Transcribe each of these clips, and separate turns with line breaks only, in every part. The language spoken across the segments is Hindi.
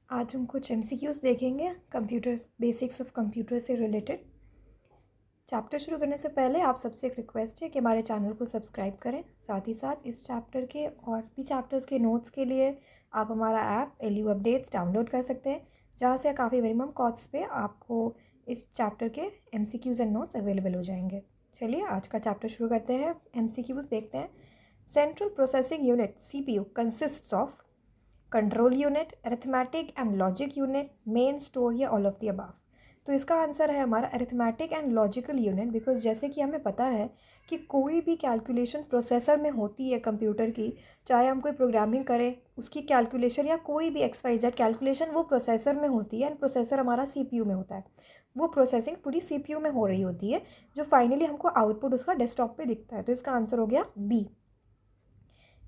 आज हम कुछ MCQs देखेंगे कंप्यूटर बेसिक्स ऑफ कंप्यूटर से रिलेटेड। चैप्टर शुरू करने से पहले आप सबसे एक रिक्वेस्ट है कि हमारे चैनल को सब्सक्राइब करें। साथ ही साथ इस चैप्टर के और भी चैप्टर्स के नोट्स के लिए आप हमारा ऐप LU अपडेट्स डाउनलोड कर सकते हैं, जहाँ से काफ़ी मिनिमम कॉस्ट पे आपको इस चैप्टर के MCQs एंड नोट्स अवेलेबल हो जाएंगे। चलिए आज का चैप्टर शुरू करते हैं। MCQs देखते हैं। Central processing unit CPU consists of control unit, arithmetic and logic unit, main store या ऑल ऑफ द अबव। तो इसका आंसर है हमारा arithmetic and logical unit, because जैसे कि हमें पता है कि कोई भी कैलकुलेशन प्रोसेसर में होती है कंप्यूटर की, चाहे हम कोई प्रोग्रामिंग करें उसकी कैलकुलेशन या कोई भी XYZ कैलकुलेशन वो प्रोसेसर में होती है एंड प्रोसेसर हमारा CPU में होता है। वो प्रोसेसिंग पूरी CPU में हो रही होती है, जो फाइनली हमको आउटपुट उसका डेस्कटॉप पे दिखता है। तो इसका आंसर हो गया B।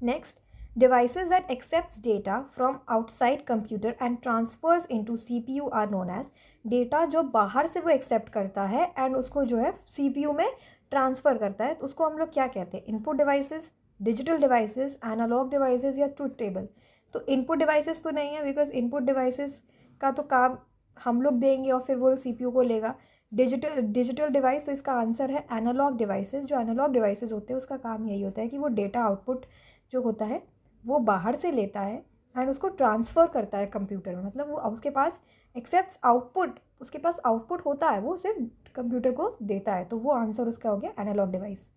Next, devices that accepts data from outside computer and transfers into CPU are known as। data जो बाहर से वो एक्सेप्ट करता है एंड उसको जो है CPU में ट्रांसफ़र करता है, तो उसको हम लोग क्या कहते हैं? Input devices, digital devices, analog devices या ट्रूथ टेबल। तो इनपुट डिवाइसेस तो नहीं है, बिकॉज इनपुट डिवाइसेस का तो काम हम लोग देंगे और फिर वो CPU को लेगा। डिजिटल डिवाइस, तो इसका आंसर है एनालॉग डिवाइसेस। जो एनालॉग डिवाइसेस होते हैं उसका काम यही होता है कि वो डेटा आउटपुट जो होता है वो बाहर से लेता है एंड उसको ट्रांसफ़र करता है कंप्यूटर में। मतलब वो उसके पास एक्सेप्ट्स आउटपुट, उसके पास आउटपुट होता है, वो सिर्फ कंप्यूटर को देता है। तो वो आंसर उसका हो गया analog device.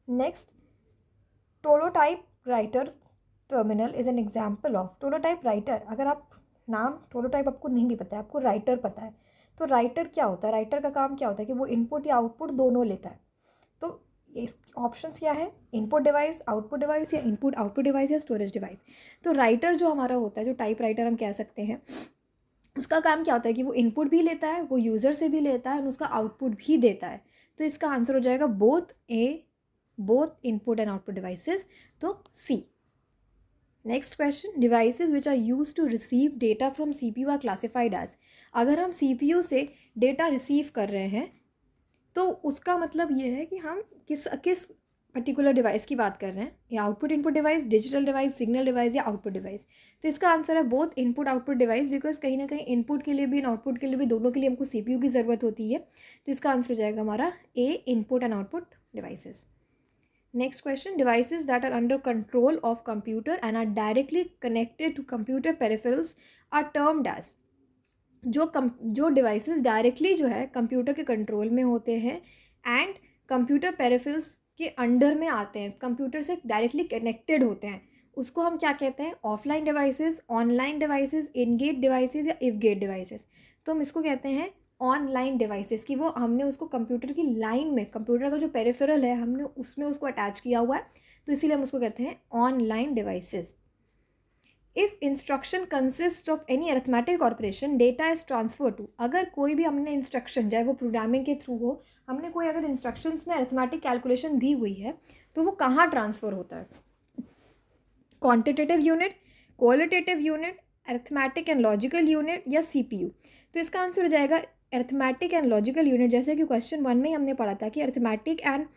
Next, teletype writer terminal is an example of. Teletype writer, अगर आप नाम टोलोटाइप आपको नहीं भी पता है, आपको राइटर पता है, तो राइटर क्या होता है? राइटर का काम क्या होता है कि वो इनपुट या आउटपुट दोनों लेता है। तो इस ऑप्शंस क्या है? इनपुट डिवाइस, आउटपुट डिवाइस या इनपुट आउटपुट डिवाइस या स्टोरेज डिवाइस। तो राइटर जो हमारा होता है, जो टाइप राइटर हम कह सकते हैं, उसका काम क्या होता है कि वो इनपुट भी लेता है, वो यूज़र से भी लेता है और उसका आउटपुट भी देता है। तो इसका आंसर हो जाएगा both input and output devices, तो c. Next question, devices which are use to receive data from CPU are classified as. अगर हम CPU से डेटा रिसीव कर रहे हैं तो उसका मतलब ये है कि हम किस किस पर्टिकुलर डिवाइस की बात कर रहे हैं, या output input device, digital device, signal device या आउटपुट डिवाइस। तो इसका आंसर है both input output device, because कहीं ना कहीं इनपुट के लिए भी और आउटपुट के लिए भी, दोनों के लिए हमको CPU की ज़रूरत होती है। तो इसका आंसर हो जाएगा हमारा a, input and output devices. Next question, devices that are under control of computer and are directly connected to computer peripherals are termed as. जो डिवाइसेस डायरेक्टली जो है कंप्यूटर के कंट्रोल में होते हैं एंड कंप्यूटर पेरिफेरल्स के अंडर में आते हैं, कंप्यूटर से डायरेक्टली कनेक्टेड होते हैं, उसको हम क्या कहते हैं? ऑफलाइन डिवाइसेस, ऑनलाइन डिवाइसेस, इन गेट डिवाइसेस या इफ गेट डिवाइसेस। तो हम इसको कहते हैं ऑनलाइन डिवाइसेस, कि वो हमने उसको कंप्यूटर की लाइन में, कंप्यूटर का जो पेरिफेरल है हमने उसमें उसको अटैच किया हुआ है, तो इसीलिए हम उसको कहते हैं online devices. If instruction consist of any arithmetic operation data is transfer to. अगर कोई भी हमने इंस्ट्रक्शन, चाहे वो प्रोग्रामिंग के थ्रू हो, हमने कोई अगर इंस्ट्रक्शंस में अरिथमेटिक कैलकुलेशन दी हुई है तो वो कहाँ ट्रांसफ़र होता है? Quantitative unit, qualitative unit, arithmetic and logical unit या CPU। तो इसका आंसर हो जाएगा अरिथमेटिक एंड लॉजिकल यूनिट। जैसे कि क्वेश्चन 1 में ही हमने पढ़ा था कि अरिथमेटिक एंड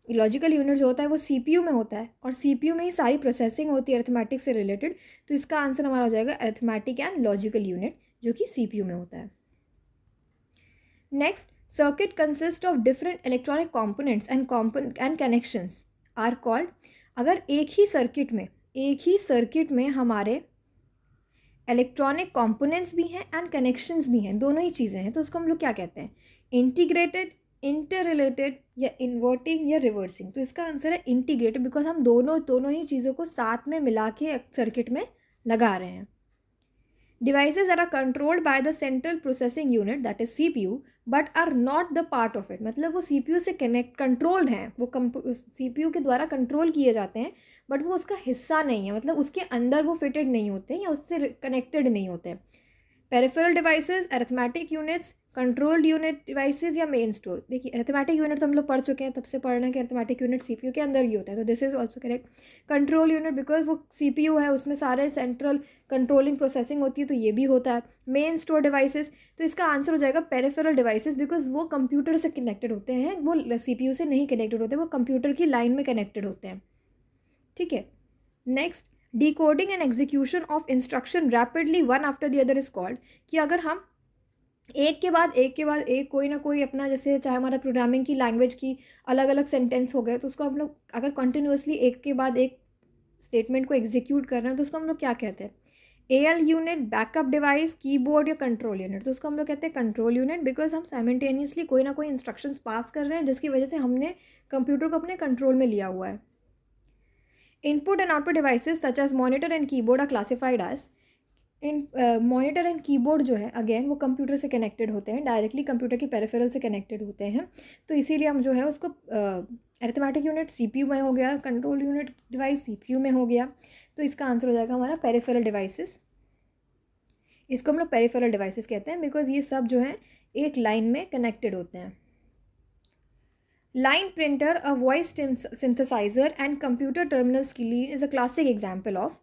लॉजिकल यूनिट जो होता है वो CPU में होता है और CPU में ही सारी प्रोसेसिंग होती है अरिथमेटिक से रिलेटेड। तो इसका आंसर हमारा हो जाएगा अरिथमेटिक एंड लॉजिकल यूनिट, जो कि CPU में होता है। Next, circuit consist of different electronic components and connections are called. अगर एक ही सर्किट में हमारे इलेक्ट्रॉनिक कॉम्पोनेंट्स भी हैं एंड कनेक्शंस भी हैं, दोनों ही चीज़ें हैं, तो उसको हम लोग क्या कहते हैं? इंटीग्रेटेड, इंटर रिलेटेड या इन्वर्टिंग या रिवर्सिंग। तो इसका आंसर है इंटीग्रेटेड, बिकॉज हम दोनों ही चीज़ों को साथ में मिला के सर्किट में लगा रहे हैं। Devices that are controlled by the central processing unit that is CPU but are not the part of it. मतलब वो CPU से कंट्रोल्ड हैं, वो CPU के द्वारा कंट्रोल किए जाते हैं, बट वो उसका हिस्सा नहीं है, मतलब उसके अंदर वो फिटेड नहीं होते हैं या उससे कनेक्टेड नहीं होते हैं। Peripheral devices, arithmetic units, controlled unit devices या मेन स्टोर। देखिए अरिथमेटिक यूनिट तो हम लोग पढ़ चुके हैं, तब से पढ़ना है कि अरिथमेटिक यूनिट CPU के अंदर ही होता है, तो this is also correct. Control unit, because वो CPU है, उसमें सारे सेंट्रल कंट्रोलिंग प्रोसेसिंग होती है, तो ये भी होता है। मेन स्टोर डिवाइसेस, तो इसका आंसर हो जाएगा पेरिफेरल डिवाइसेस, बिकॉज वो कंप्यूटर से कनेक्टेड होते हैं, वो CPU से नहीं कनेक्टेड होते, वो कंप्यूटर की लाइन में कनेक्टेड होते हैं। ठीक है। Next, decoding and execution of instruction rapidly one after the other is called, कि अगर हम एक के बाद एक कोई ना कोई अपना, जैसे चाहे हमारा प्रोग्रामिंग की लैंग्वेज की अलग अलग सेंटेंस हो गए, तो उसको हम लोग अगर कंटिन्यूअसली एक के बाद एक स्टेटमेंट को एग्जीक्यूट कर रहे हैं तो उसको हम लोग क्या कहते हैं? AL unit, backup device, keyboard या कंट्रोल यूनिट। तो उसको हम लोग कहते हैं कंट्रोल यूनिट, बिकॉज हम साइमल्टेनियसली कोई ना कोई इंस्ट्रक्शंस पास कर रहे हैं जिसकी वजह से हमने कंप्यूटर को अपने कंट्रोल में लिया हुआ है। Input and output devices such as monitor and keyboard are classified as, in monitor and keyboard जो है अगेन वो कंप्यूटर से कनेक्टेड होते हैं, डायरेक्टली कंप्यूटर की पेरिफेरल से कनेक्टेड होते हैं, तो इसीलिए हम जो है उसको अरिथमेटिक यूनिट CPU में हो गया, कंट्रोल यूनिट डिवाइस CPU में हो गया, तो इसका आंसर हो जाएगा हमारा पेरिफेरल डिवाइसेस। इसको हम लोग पेरिफेरल डिवाइसेस कहते हैं बिकॉज ये सब जो है एक लाइन में कनेक्टेड होते हैं। Line printer, a voice synthesizer and computer terminal screen is a classic example of.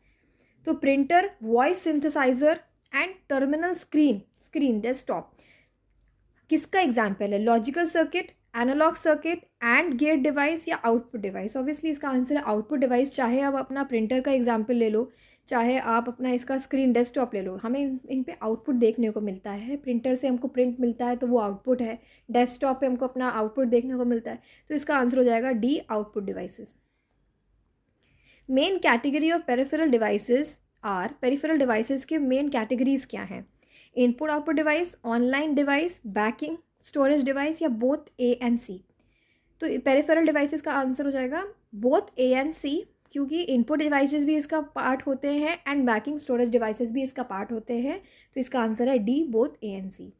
तो printer, voice synthesizer and terminal screen desktop किसका एग्जाम्पल है? Logical circuit, analog circuit, and gate device या आउटपुट डिवाइस? ऑब्वियसली इसका आंसर है आउटपुट डिवाइस। चाहे आप अपना प्रिंटर का एग्जाम्पल ले लो, चाहे आप अपना इसका स्क्रीन डेस्कटॉप ले लो, हमें इन पे आउटपुट देखने को मिलता है। प्रिंटर से हमको प्रिंट मिलता है तो वो आउटपुट है, डेस्कटॉप पे हमको अपना आउटपुट देखने को मिलता है, तो इसका आंसर हो जाएगा D, output devices. Main category of peripheral devices are, peripheral devices के मेन कैटेगरीज क्या हैं? Input output device, online device, backing storage device या बोथ A and C? तो पेरिफेरल डिवाइसेस का आंसर हो जाएगा बोथ A and C, क्योंकि इनपुट डिवाइसेस भी इसका पार्ट होते हैं एंड बैकिंग स्टोरेज डिवाइसेस भी इसका पार्ट होते हैं, तो इसका आंसर है D, both A and C।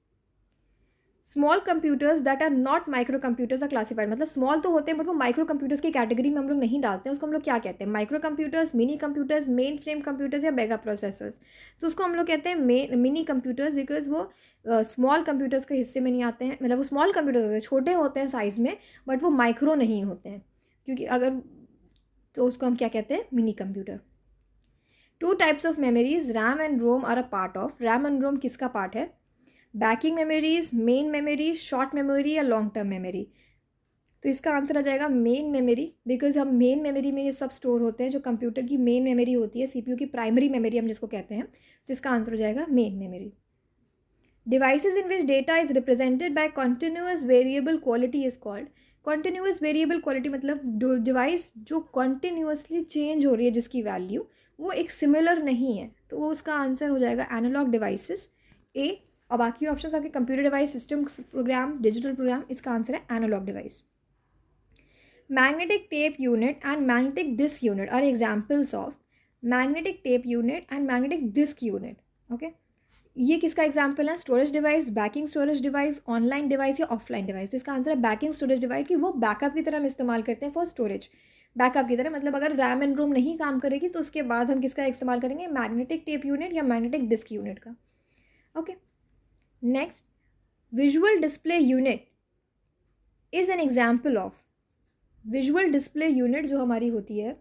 Small computers that are not micro computers are classified, मतलब स्मॉल तो होते हैं बट वो माइक्रो कंप्यूटर्स की कैटेगरी में हम लोग नहीं डालते हैं, उसको हम लोग क्या कहते हैं? Micro computers, mini computers, main frame computers या मेगा प्रोसेसर्स? तो उसको हम लोग कहते हैं मिनी कंप्यूटर्स, बिकॉज वो स्मॉल कंप्यूटर्स के हिस्से में नहीं आते हैं, मतलब वो स्मॉल कंप्यूटर्स होते हैं, छोटे होते हैं साइज़ में, बट वो माइक्रो नहीं होते हैं, क्योंकि अगर, तो उसको हम क्या कहते हैं? Mini computer. 2 types of memories, RAM and ROM are a part of. RAM and ROM किसका पार्ट है? Backing memories, main memory, short memory या लॉन्ग टर्म मेमोरी? तो इसका आंसर आ जाएगा मेन मेमोरी, बिकॉज हम मेन मेमोरी में ये सब स्टोर होते हैं, जो कंप्यूटर की मेन मेमोरी होती है, CPU की प्राइमरी मेमोरी हम जिसको कहते हैं, तो इसका आंसर हो जाएगा main memory. Devices in which data is represented by continuous variable quality is called. Continuous variable quality मतलब डिवाइस जो कॉन्टिन्यूअसली चेंज हो रही है जिसकी वैल्यू, वो एक सिमिलर नहीं है, तो वो उसका आंसर हो जाएगा एनालॉग डिवाइसेस A, और बाकी ऑप्शंस आपके computer device, system program, digital program, इसका आंसर है analog device. Magnetic tape unit and magnetic disk unit are examples of. Magnetic tape unit and magnetic disk unit, okay, ये किसका एग्जाम्पल है? Storage device, backing storage device, online device या ऑफलाइन डिवाइस? तो इसका आंसर है बैकिंग स्टोरेज डिवाइस, कि वो बैकअप की तरह हम इस्तेमाल करते हैं फॉर स्टोरेज, बैकअप की तरह, मतलब अगर रैम एंड रोम नहीं काम करेगी तो उसके बाद हम किसका इस्तेमाल करेंगे? मैग्नेटिक टेप यूनिट या मैग्नेटिक डिस्क यूनिट का। Okay, next, visual display unit is an example of. Visual display unit जो हमारी होती है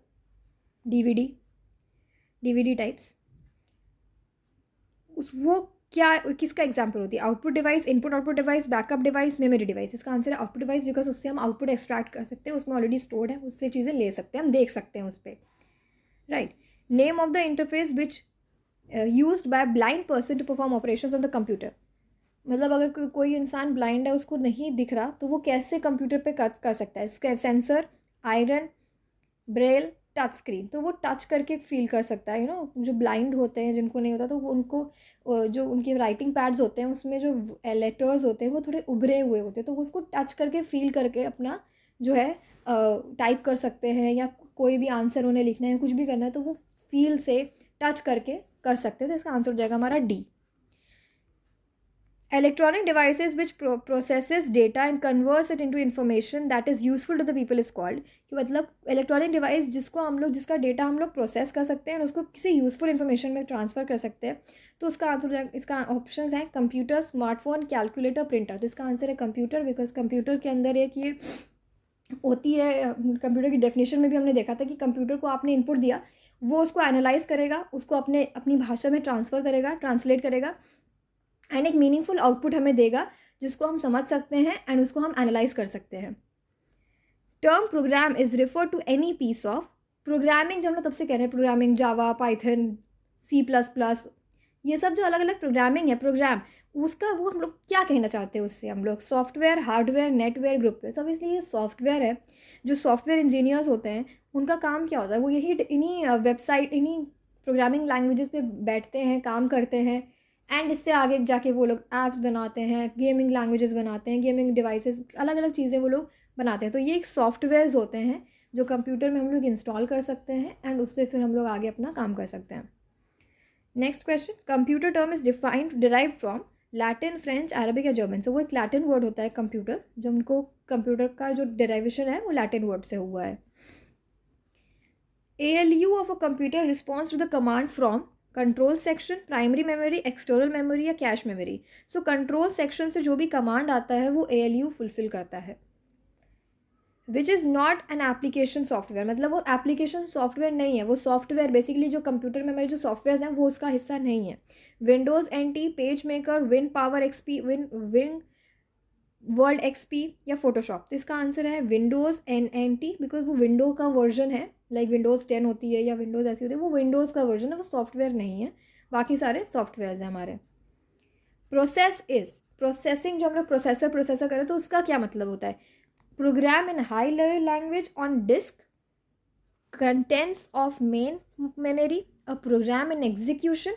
DVD टाइप्स, वो क्या, किसका एग्जाम्पल होती है? Output device, input output device, backup device, memory device? इसका आंसर है आउटपुट डिवाइस, बिकॉज उससे हम आउटपुट एक्सट्रैक्ट कर सकते हैं, उसमें ऑलरेडी स्टोर्ड है, उससे चीज़ें ले सकते हैं, हम देख सकते हैं उस पर, right. Name of the interface which used by blind person to perform operations on the computer. मतलब अगर कोई इंसान ब्लाइंड है, उसको नहीं दिख रहा, तो वो कैसे कंप्यूटर पे कर सकता है? Sensor, iron, Braille, touch screen? तो वो टच करके फील कर सकता है, जो ब्लाइंड होते हैं, जिनको नहीं होता, तो उनको जो उनके राइटिंग पैड्स होते हैं उसमें जो लेटर्स होते हैं वो थोड़े उभरे हुए होते हैं, तो वो उसको टच करके फील करके अपना जो है टाइप कर सकते हैं, या कोई भी आंसर उन्हें लिखना है, कुछ भी करना है, तो वो फील से टच करके कर सकते हैं, तो इसका आंसर हो जाएगा हमारा D। Electronic devices which processes data and converts it into information that is useful to the people is called। कि मतलब इलेक्ट्रॉनिक डिवाइस जिसको हम लोग, जिसका डेटा हम लोग प्रोसेस कर सकते हैं और उसको किसी यूज़फुल इन्फॉर्मेशन में ट्रांसफ़र कर सकते हैं, तो उसका आंसर, इसका ऑप्शंस हैं कंप्यूटर, स्मार्टफोन, कैलकुलेटर, प्रिंटर। तो इसका आंसर है कंप्यूटर, बिकॉज कंप्यूटर के अंदर एक ये होती है, कंप्यूटर की डेफिनेशन में भी हमने देखा था कि कंप्यूटर को आपने इनपुट दिया, वो उसको एनालाइज करेगा, उसको अपनी भाषा में ट्रांसफ़र करेगा, ट्रांसलेट करेगा, एंड एक मीनिंगफुल आउटपुट हमें देगा जिसको हम समझ सकते हैं एंड उसको हम एनालाइज कर सकते हैं। Term program is refer to any piece of programming जो हम लोग तब से कह रहे हैं, प्रोग्रामिंग जावा, पाइथन, C++, ये सब जो अलग अलग प्रोग्रामिंग है, प्रोग्राम, उसका वो हम लोग क्या कहना चाहते हैं उससे, हम लोग सॉफ्टवेयर, हार्डवेयर, नेटवेयर, ग्रुपवेयर। तो ऑब्वियसली ये सॉफ्टवेयर है। जो सॉफ्टवेयर इंजीनियर्स होते हैं उनका काम क्या होता है, वो यही इन्हीं वेबसाइट, इन्हीं प्रोग्रामिंग लैंग्वेजेस पे बैठते हैं, काम करते हैं, एंड इससे आगे जाके वो लोग ऐप्स बनाते हैं, गेमिंग लैंग्वेजेस बनाते हैं, गेमिंग डिवाइसेस, अलग अलग चीज़ें वो लोग बनाते हैं। तो ये एक सॉफ्टवेयर्स होते हैं जो कंप्यूटर में हम लोग इंस्टॉल कर सकते हैं, एंड उससे फिर हम लोग आगे अपना काम कर सकते हैं। Next question, computer term is derive from Latin, French, Arabic या जर्मन। सो वो एक लैटिन वर्ड होता है कंप्यूटर, जो उनको कंप्यूटर का जो डेराइवेशन है वो लैटिन वर्ड से हुआ है। ALU of a computer response to the command from control section, primary memory, external memory या cache memory. So control section से जो भी कमांड आता है वो ALU फुलफिल करता है। Which is not an application software, मतलब वो एप्लीकेशन सॉफ्टवेयर नहीं है, वो सॉफ्टवेयर बेसिकली जो कंप्यूटर में हमारे जो सॉफ्टवेयर हैं वो उसका हिस्सा नहीं है। Windows NT, page maker, win power XP, win world XP या फोटोशॉप। तो इसका आंसर है विंडोज़ NT, बिकॉज वो विंडो का वर्जन है, लाइक विंडोज़ 10 होती है या विंडोज़ ऐसी होती है, वो विंडोज़ का वर्जन है, वो सॉफ्टवेयर नहीं है, बाकी सारे सॉफ्टवेयर हैं हमारे। प्रोसेस इज, प्रोसेसिंग, जो हम लोग प्रोसेसर करें तो उसका क्या मतलब होता है, program in high level language on disk, contents of main memory, a program in execution,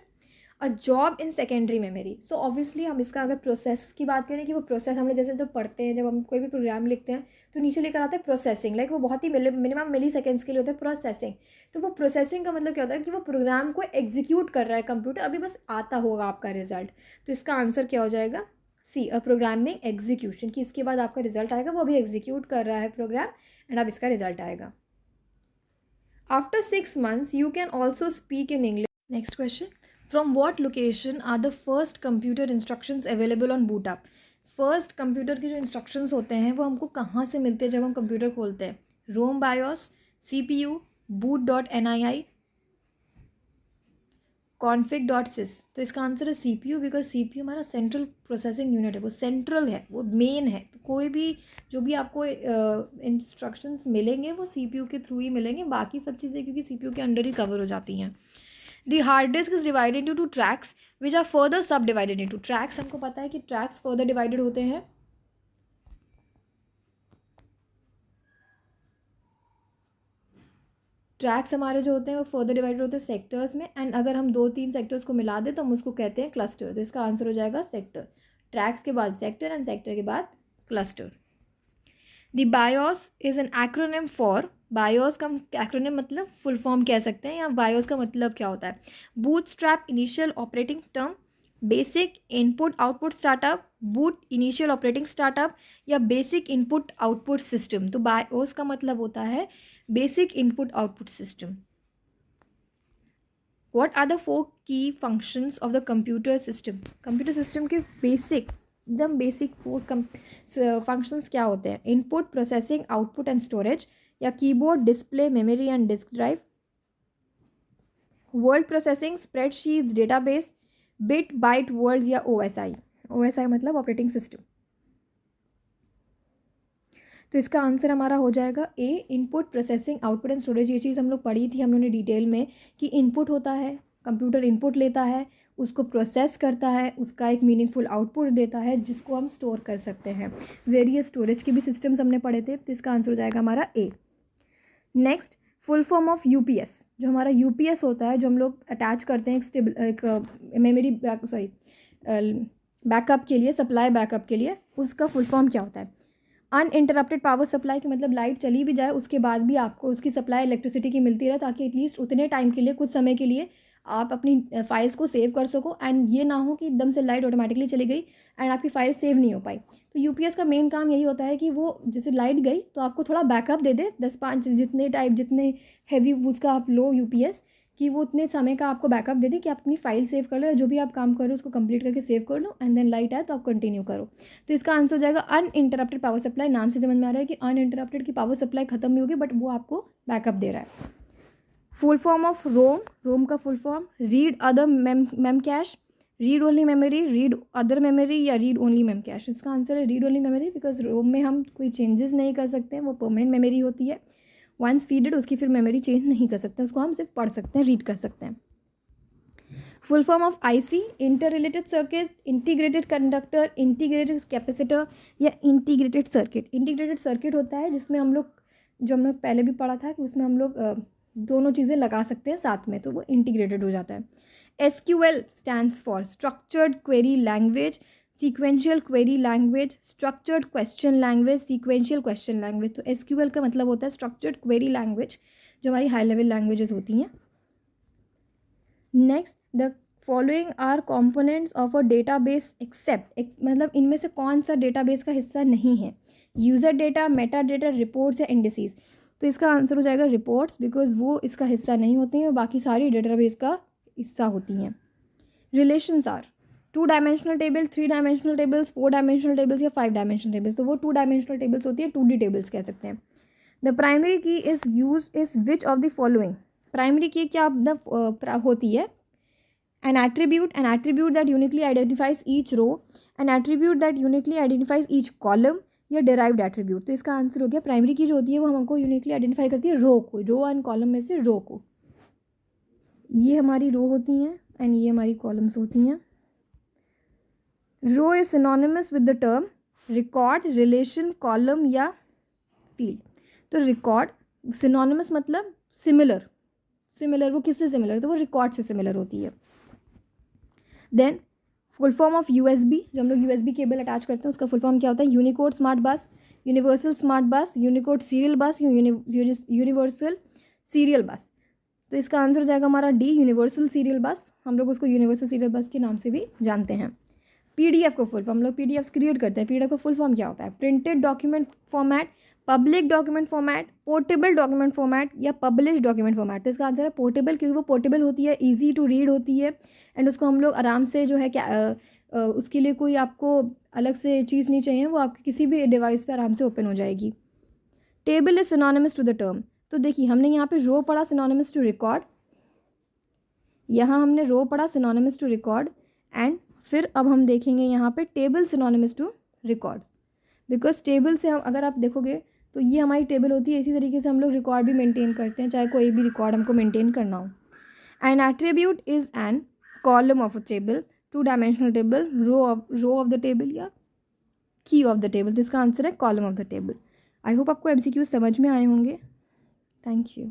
a job in secondary memory। so obviously हम इसका अगर प्रोसेस की बात करें कि वो प्रोसेस हम लोग जैसे जब पढ़ते हैं, जब हम कोई भी प्रोग्राम लिखते हैं तो नीचे लेकर आता है प्रोसेसिंग, लाइक वो बहुत ही मिनिमम मिली सेकेंड्स के लिए होता है प्रोसेसिंग। तो वो प्रोसेसिंग का मतलब क्या होता है कि वो प्रोग्राम को एग्जीक्यूट कर रहा है कंप्यूटर, अभी बस आता होगा आपका रिजल्ट। तो इसका आंसर क्या हो जाएगा, सी, अ प्रोग्रामिंग एग्जीक्यूशन, कि इसके बाद आपका रिजल्ट आएगा, वो अभी एग्जीक्यूट कर रहा है प्रोग्राम, एंड अब इसका रिजल्ट आएगा। After 6 months you can also speak in English. Next question, from what location are the first computer instructions available on boot up. First computer के जो इंस्ट्रक्शंस होते हैं वो हमको कहाँ से मिलते हैं जब हम कंप्यूटर खोलते हैं, रोम बायोस, CPU, boot.nii, config.sys। तो इसका आंसर है CPU, बिकॉज CPU हमारा सेंट्रल प्रोसेसिंग यूनिट है, वो सेंट्रल है, वो मेन है। तो कोई भी जो भी आपको इंस्ट्रक्शंस मिलेंगे वो CPU के थ्रू ही मिलेंगे, बाकी सब चीज़ें क्योंकि CPU के अंडर ही कवर हो जाती हैं। The hard disk is divided into tracks which are further sub divided into tracks. हमको पता है कि ट्रैक्स फर्दर डिवाइडेड होते हैं, ट्रैक्स हमारे जो होते हैं वो फर्दर डिवाइडेड होते हैं सेक्टर्स में, एंड अगर हम 2-3 सेक्टर्स को मिला दें तो हम उसको कहते हैं क्लस्टर। तो इसका आंसर हो जाएगा सेक्टर, ट्रैक्स के बाद सेक्टर एंड सेक्टर के बाद cluster. The BIOS is an acronym for, BIOS का एक्रोनिम मतलब फुल फॉर्म कह सकते हैं, या बायोस का मतलब क्या होता है, bootstrap initial operating term, basic input output startup, boot initial operating startup या बेसिक इनपुट आउटपुट सिस्टम। तो बायोस का मतलब होता है basic input output system. What are the 4 key functions of the computer system? Computer system के बेसिक, एकदम बेसिक 4 फंक्शंस क्या होते हैं, input, processing, output and storage, या keyboard, display, memory and disk drive, word processing, spreadsheets, database, bit byte words या OSI। OSI मतलब ऑपरेटिंग सिस्टम। तो इसका आंसर हमारा हो जाएगा a, input, processing, output and storage. ये चीज़ हम लोग पढ़ी थी हम लोगों ने डिटेल में कि इनपुट होता है, कंप्यूटर इनपुट लेता है, उसको प्रोसेस करता है, उसका एक मीनिंगफुल आउटपुट देता है जिसको हम स्टोर कर सकते हैं। वेरियस स्टोरेज के भी सिस्टम्स हमने पढ़े थे, तो इसका आंसर हो जाएगा हमारा a. Next, full form of UPS। जो हमारा UPS होता है, जो हम लोग अटैच करते हैं एक मेमोरी बैकअप के लिए, सप्लाई बैकअप के लिए, उसका फुल फॉर्म क्या होता है, अनइंटरप्टेड पावर सप्लाई, कि मतलब लाइट चली भी जाए उसके बाद भी आपको उसकी सप्लाई इलेक्ट्रिसिटी की मिलती रहे, ताकि एटलीस्ट उतने टाइम के लिए, कुछ समय के लिए आप अपनी फाइल्स को सेव कर सको, एंड ये ना हो कि एकदम से लाइट ऑटोमेटिकली चली गई एंड आपकी फाइल सेव नहीं हो पाई। तो UPS का मेन काम यही होता है कि वो जैसे लाइट गई तो आपको थोड़ा बैकअप दे दे, 10-5 जितने हैवी उसका आप लो UPS, कि वो उतने समय का आपको बैकअप दे दे कि आप अपनी फाइल सेव कर लो, जो भी आप काम कर रहे हो उसको कंप्लीट करके सेव कर लो, एंड देन लाइट आए तो आप कंटिन्यू करो। तो इसका आंसर हो जाएगा अनइंटरप्टेड पावर सप्लाई। नाम से समझ में आ रहा है कि अनइंटरप्टेड की पावर सप्लाई खत्म भी होगी बट वो आपको बैकअप दे रहा है। फुल फॉर्म ऑफ रोम, रोम का full form, read other ma'am cash, read only memory, read other memory या रीड ओनली मेम कैश। इसका आंसर है रीड ओनली मेमोरी, बिकॉज रोम में हम कोई चेंजेस नहीं कर सकते हैं, वो परमानेंट मेमोरी होती है। वंस फीडेड उसकी फिर मेमोरी चेंज नहीं कर सकते, उसको हम सिर्फ पढ़ सकते हैं, रीड कर सकते हैं. Full form of IC, inter related circuit, integrated conductor, integrated capacitor या इंटीग्रेटेड सर्किट. इंटीग्रेटेड सर्किट होता है जिसमें हम लोग, जो हमने पहले भी पढ़ा था कि उसमें हम लोग दोनों चीज़ें लगा सकते हैं साथ में, तो वो इंटीग्रेटेड हो जाता है. SQL stands for structured query language, sequential query language, structured question language, sequential question language. तो SQL का मतलब होता है स्ट्रक्चर्ड क्वेरी लैंग्वेज, जो हमारी हाई लेवल लैंग्वेजेस होती हैं. Next, the following are components of a database except, मतलब इनमें से कौन सा डेटाबेस का हिस्सा नहीं है. User data, Meta data, reports या इंडिसेस. तो इसका आंसर हो जाएगा रिपोर्ट्स, बिकॉज वो इसका हिस्सा नहीं होती हैं, बाकी सारी डेटाबेस का हिस्सा होती हैं. Relations are 2 dimensional table, 3 dimensional tables, 4 dimensional tables या 5 डायमेंशनल टेबल्स. तो वो 2 डायमेंशनल टेबल्स होती है, 2D टेबल्स कह सकते हैं. द प्राइमरी की is use is which of the following. Primary की क्या होती है. An attribute that uniquely identifies each row, an attribute that uniquely identifies each column या derived attribute. तो इसका आंसर हो गया प्राइमरी की जो होती है वो हमको यूनिकली आइडेंटिफाई करती है रो को, रो एंड कॉलम में से रो को. ये हमारी रो होती हैं एंड ये हमारी कॉलम्स होती हैं. Row is synonymous with the term record, relation, column या फील्ड. तो रिकॉर्ड सिनोनिमस मतलब सिमिलर, वो किससे सिमिलर, तो वो रिकॉर्ड से सिमिलर होती है. Then full form of USB, जो हम लोग USB केबल अटैच करते हैं उसका फुल फॉर्म क्या होता है. Unicode smart bus, universal smart bus, Unicode serial बस या यूनिवर्सल सीरियल बस. तो इसका आंसर हो जाएगा हमारा D, यूनिवर्सल सीरियल बस. हम लोग उसको यूनिवर्सल सीरियल बस के नाम से भी जानते हैं. PDF को फुल फॉर्म, हम लोग PDFs क्रिएट करते हैं. PDF का फुल फॉर्म क्या होता है. Printed document format, public document format, portable document format या पब्लिश डॉक्यूमेंट फॉर्मेट. तो इसका आंसर है पोर्टेबल, क्योंकि वो पोर्टेबल होती है, इजी टू रीड होती है एंड उसको हम लोग आराम से जो है क्या उसके लिए कोई आपको अलग से चीज़ नहीं चाहिए, वो आपके किसी भी डिवाइस पे आराम से ओपन हो जाएगी. Table is synonymous to the term. तो देखिए हमने यहाँ पे रो पढ़ा सिनोनिमस टू रिकॉर्ड, यहाँ हमने रो पढ़ा सिनोनिमस टू रिकॉर्ड एंड फिर अब हम देखेंगे यहाँ पे table synonymous to record. Because table से हम अगर आप देखोगे तो ये हमारी टेबल होती है. इसी तरीके से हम लोग रिकॉर्ड भी मेंटेन करते हैं, चाहे कोई भी रिकॉर्ड हमको मेंटेन करना हो. An attribute is an column of a table, 2 dimensional table, row of the table या की ऑफ द टेबल. तो इसका आंसर है column of the table. I hope आपको MCQ समझ में आए होंगे. Thank you.